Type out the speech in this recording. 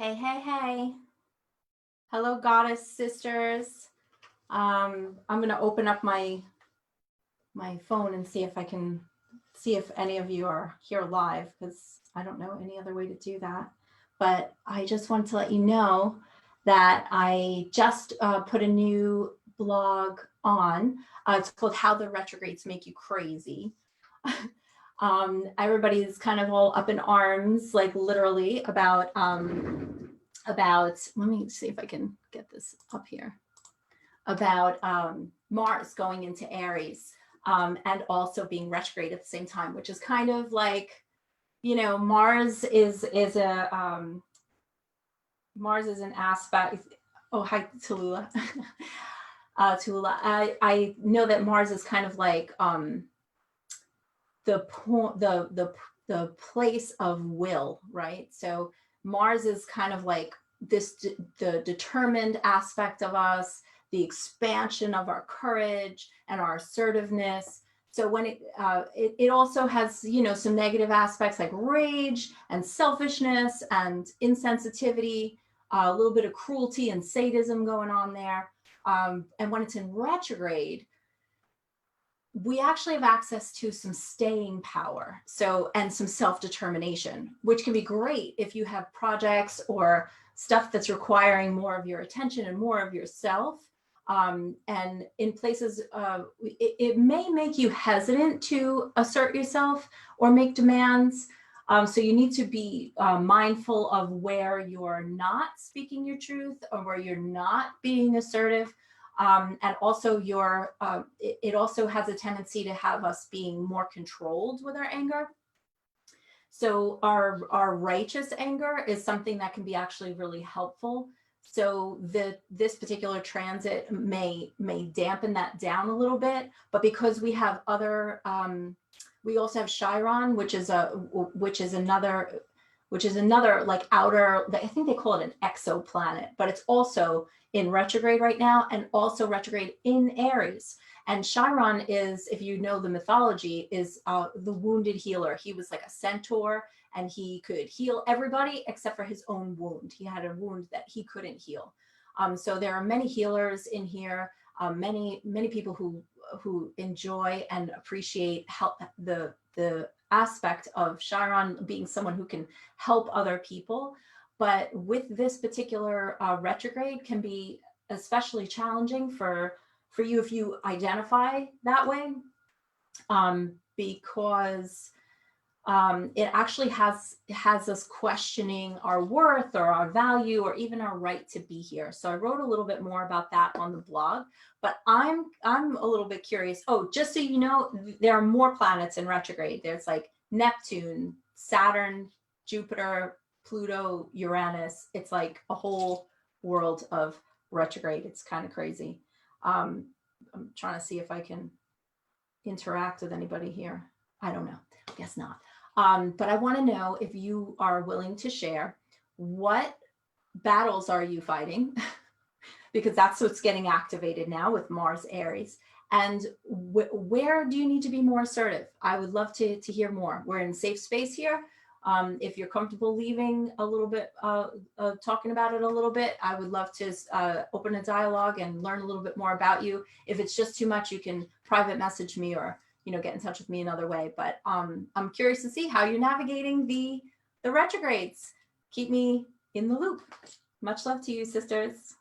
Hey, hey, hey. Hello, goddess sisters. I'm going to open up my phone and see if I can see if any of you are here live, because I don't know any other way to do that. But I just wanted to let you know that I just put a new blog on. It's called How the Retrogrades Make You Crazy. Everybody's kind of all up in arms, like literally about, let me see if I can get this up here, about Mars going into Aries and also being retrograde at the same time, which is kind of like, you know, Mars is an aspect. Oh, hi, Tallulah. Tallulah. I know that Mars is kind of like the place of will, right? So Mars is kind of like the determined aspect of us, the expansion of our courage and our assertiveness. So when it also has, you know, some negative aspects like rage and selfishness and insensitivity, a little bit of cruelty and sadism going on there. And when it's in retrograde, we actually have access to some staying power, and some self-determination, which can be great if you have projects or stuff that's requiring more of your attention and more of yourself. And in places, it may make you hesitant to assert yourself or make demands. So you need to be mindful of where you're not speaking your truth or where you're not being assertive. And also it also has a tendency to have us being more controlled with our anger. So our righteous anger is something that can be actually really helpful. So this particular transit may dampen that down a little bit, but because we have other, we also have Chiron, which is another like outer, I think they call it an exoplanet, but it's also in retrograde right now and also retrograde in Aries. And Chiron is, if you know the mythology, is the wounded healer. He was like a centaur and he could heal everybody except for his own wound. He had a wound that he couldn't heal. So there are many healers in here, many people who enjoy and appreciate the aspect of Chiron being someone who can help other people. But with this particular retrograde can be especially challenging for you if you identify that way, because it actually has us questioning our worth or our value or even our right to be here. So I wrote a little bit more about that on the blog, but I'm a little bit curious. Oh, just so you know, there are more planets in retrograde. There's like Neptune, Saturn, Jupiter, Pluto, Uranus. It's like a whole world of retrograde. It's kind of crazy. I'm trying to see if I can interact with anybody here. I don't know. I guess not. But I want to know if you are willing to share what battles are you fighting, because that's what's getting activated now with Mars Aries. And where do you need to be more assertive? I would love to hear more. We're in safe space here. If you're comfortable leaving a little bit, talking about it a little bit, I would love to open a dialogue and learn a little bit more about you. If it's just too much, you can private message me or, you know, get in touch with me another way. But I'm curious to see how you're navigating the retrogrades. Keep me in the loop. Much love to you, sisters.